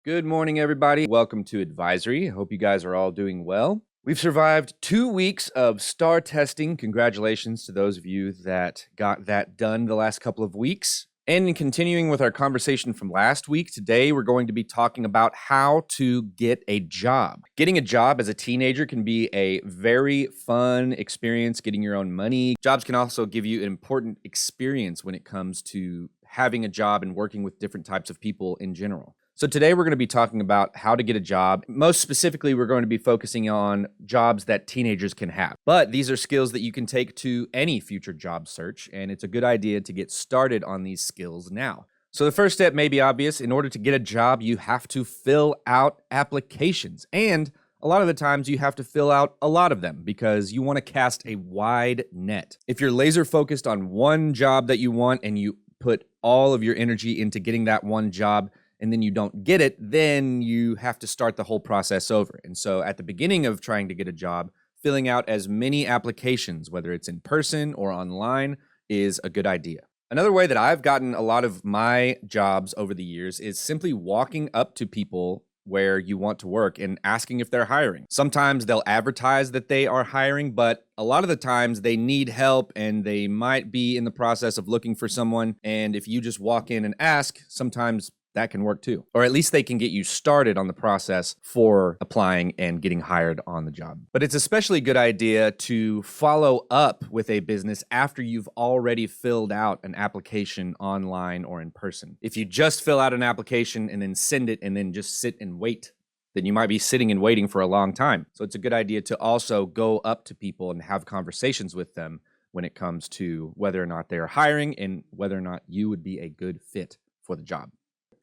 Good morning, everybody. Welcome to Advisory. I hope you guys are all doing well. We've survived 2 weeks of STAR testing. Congratulations to those of you that got that done the last couple of weeks. And in continuing with our conversation from last week, today we're going to be talking about how to get a job. Getting a job as a teenager can be a very fun experience, getting your own money. Jobs can also give you an important experience when it comes to having a job and working with different types of people in general. So today we're going to be talking about how to get a job. Most specifically, we're going to be focusing on jobs that teenagers can have. But these are skills that you can take to any future job search, and it's a good idea to get started on these skills now. So the first step may be obvious. In order to get a job, you have to fill out applications. And a lot of the times you have to fill out a lot of them because you want to cast a wide net. If you're laser focused on one job that you want and you put all of your energy into getting that one job, and then you don't get it, then you have to start the whole process over. And so at the beginning of trying to get a job, filling out as many applications, whether it's in person or online, is a good idea. Another way that I've gotten a lot of my jobs over the years is simply walking up to people where you want to work and asking if they're hiring. Sometimes they'll advertise that they are hiring, but a lot of the times they need help and they might be in the process of looking for someone. And if you just walk in and ask, sometimes that can work too. Or at least they can get you started on the process for applying and getting hired on the job. But it's especially a good idea to follow up with a business after you've already filled out an application online or in person. If you just fill out an application and then send it and then just sit and wait, then you might be sitting and waiting for a long time. So it's a good idea to also go up to people and have conversations with them when it comes to whether or not they're hiring and whether or not you would be a good fit for the job.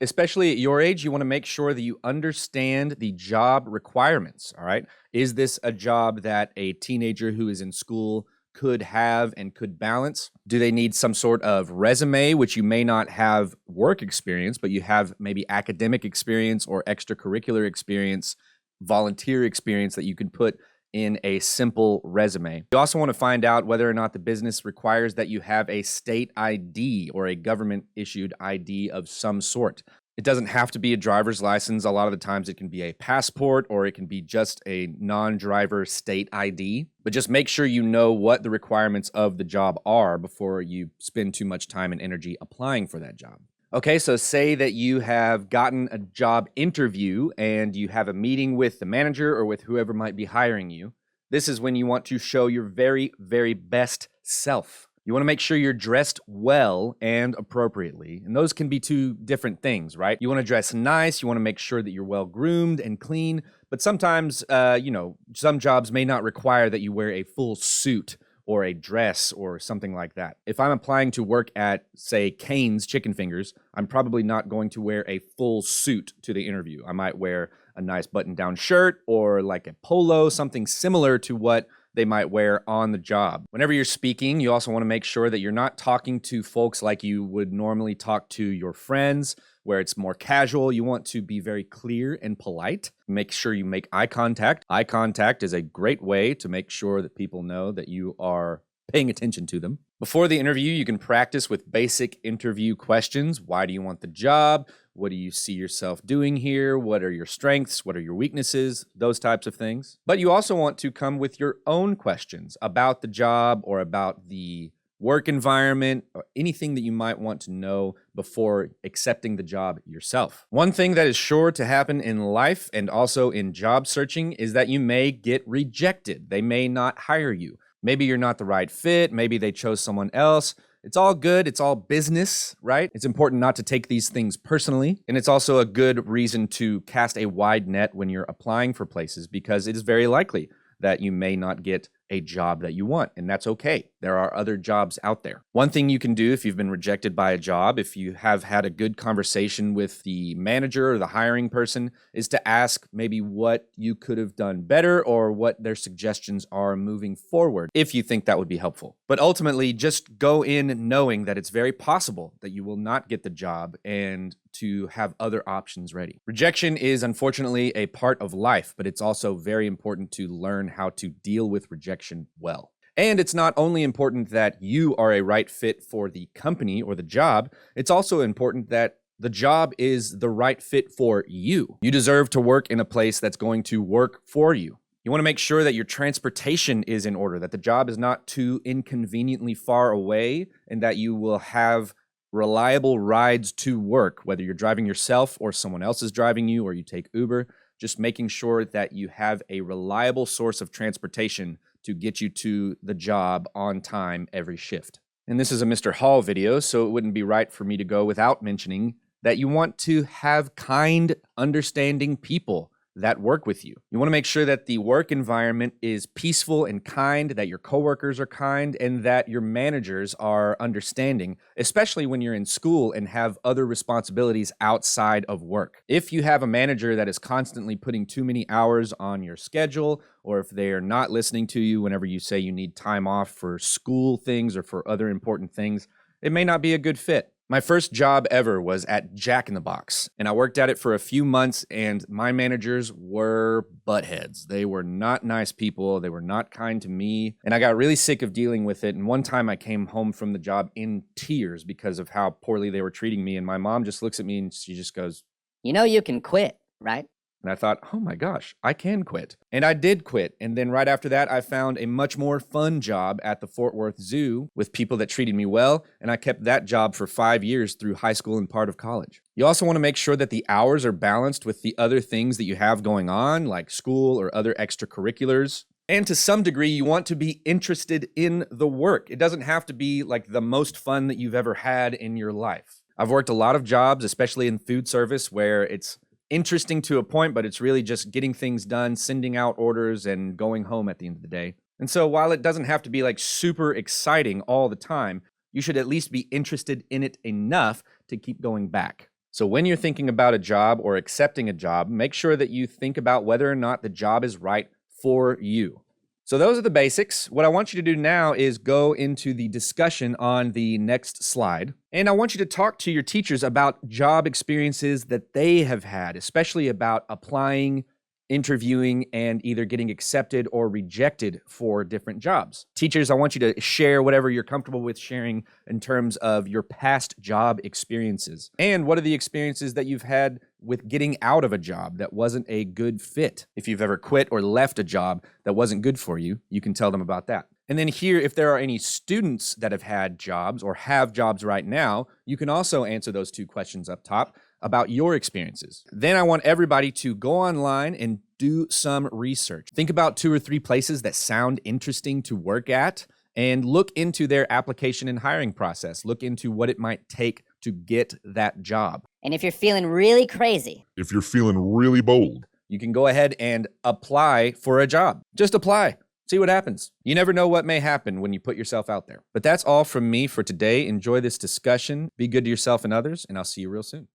Especially at your age, you want to make sure that you understand the job requirements, all right? Is this a job that a teenager who is in school could have and could balance? Do they need some sort of resume, which you may not have work experience, but you have maybe academic experience or extracurricular experience, volunteer experience that you could put in a simple resume? You also want to find out whether or not the business requires that you have a state ID or a government-issued ID of some sort. It doesn't have to be a driver's license. A lot of the times it can be a passport or it can be just a non-driver state ID. But just make sure you know what the requirements of the job are before you spend too much time and energy applying for that job. Okay, so say that you have gotten a job interview and you have a meeting with the manager or with whoever might be hiring you. This is when you want to show your very, very best self. You want to make sure you're dressed well and appropriately. And those can be two different things, right? You want to dress nice. You want to make sure that you're well groomed and clean. But sometimes, some jobs may not require that you wear a full suit or a dress or something like that. If I'm applying to work at, say, Cane's Chicken Fingers, I'm probably not going to wear a full suit to the interview. I might wear a nice button-down shirt or like a polo, something similar to what they might wear on the job. Whenever you're speaking, you also want to make sure that you're not talking to folks like you would normally talk to your friends, where it's more casual. You want to be very clear and polite. Make sure you make eye contact. Eye contact is a great way to make sure that people know that you are paying attention to them. Before the interview, you can practice with basic interview questions. Why do you want the job? What do you see yourself doing here? What are your strengths? What are your weaknesses? Those types of things. But you also want to come with your own questions about the job or about the work environment, or anything that you might want to know before accepting the job yourself. One thing that is sure to happen in life and also in job searching is that you may get rejected. They may not hire you. Maybe you're not the right fit. Maybe they chose someone else. It's all good. It's all business, right? It's important not to take these things personally. And it's also a good reason to cast a wide net when you're applying for places, because it is very likely that you may not get a job that you want, and that's okay. There are other jobs out there. One thing you can do if you've been rejected by a job, if you have had a good conversation with the manager or the hiring person, is to ask maybe what you could have done better or what their suggestions are moving forward, if you think that would be helpful. But ultimately, just go in knowing that it's very possible that you will not get the job and to have other options ready. Rejection is unfortunately a part of life, but it's also very important to learn how to deal with rejection well. And it's not only important that you are a right fit for the company or the job, it's also important that The job is the right fit for you. You deserve to work in a place that's going to work for you. You want to make sure that your transportation is in order, that the job is not too inconveniently far away, and that you will have reliable rides to work, whether you're driving yourself or someone else is driving you or you take Uber. Just making sure that you have a reliable source of transportation to get you to the job on time every shift. And this is a Mr. Hall video, so it wouldn't be right for me to go without mentioning that you want to have kind, understanding people that work with you. You want to make sure that the work environment is peaceful and kind, that your coworkers are kind, and that your managers are understanding, especially when you're in school and have other responsibilities outside of work. If you have a manager that is constantly putting too many hours on your schedule, or if they are not listening to you whenever you say you need time off for school things or for other important things, it may not be a good fit. My first job ever was at Jack in the Box, and I worked at it for a few months, and my managers were buttheads. They were not nice people. They were not kind to me, and I got really sick of dealing with it. And one time I came home from the job in tears because of how poorly they were treating me, and my mom just looks at me and she just goes, "You know you can quit, right?" And I thought, oh my gosh, I can quit. And I did quit. And then right after that, I found a much more fun job at the Fort Worth Zoo with people that treated me well. And I kept that job for 5 years through high school and part of college. You also want to make sure that the hours are balanced with the other things that you have going on, like school or other extracurriculars. And to some degree, you want to be interested in the work. It doesn't have to be like the most fun that you've ever had in your life. I've worked a lot of jobs, especially in food service, where it's interesting to a point, but it's really just getting things done, sending out orders, and going home at the end of the day. And so while it doesn't have to be like super exciting all the time, you should at least be interested in it enough to keep going back. So when you're thinking about a job or accepting a job, make sure that you think about whether or not the job is right for you. So those are the basics. What I want you to do now is go into the discussion on the next slide. And I want you to talk to your teachers about job experiences that they have had, especially about applying, interviewing, and either getting accepted or rejected for different jobs. Teachers, I want you to share whatever you're comfortable with sharing in terms of your past job experiences. And what are the experiences that you've had with getting out of a job that wasn't a good fit? If you've ever quit or left a job that wasn't good for you, you can tell them about that. And then here, if there are any students that have had jobs or have jobs right now, you can also answer those 2 questions up top about your experiences. Then I want everybody to go online and do some research. Think about 2 or 3 places that sound interesting to work at and look into their application and hiring process. Look into what it might take to get that job. And if you're feeling really crazy, If you're feeling really bold, you can go ahead and apply for a job. Just apply. See what happens. You never know what may happen when you put yourself out there. But that's all from me for today. Enjoy this discussion. Be good to yourself and others, and I'll see you real soon.